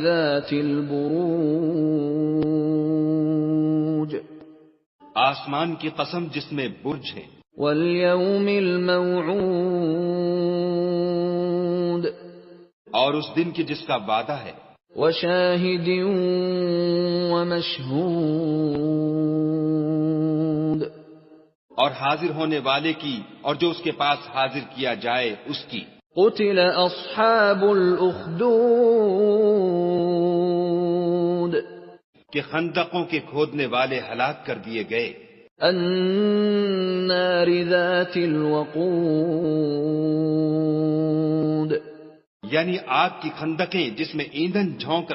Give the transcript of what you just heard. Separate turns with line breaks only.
ذَاتِ الْبُرُوجِ
आसमान की कसम जिसमें बुर्ज है,
وَالْيَوْمِ الْمَوْعُودِ
और उस दिन की जिसका वादा है,
وَشَاهِدٍ وَمَشْهُودٍ
और हाजिर होने वाले की और जो उसके पास हाजिर किया जाए उसकी।
قُتِلَ أَصْحَابُ الْأُخْدُودِ
कि खंदकों के खोदने वाले हलाक कर दिए गए।
النَّارِ ذَاتِ الْوَقُودِ
यानी आग की खंदकें जिसमें ईंधन झोंक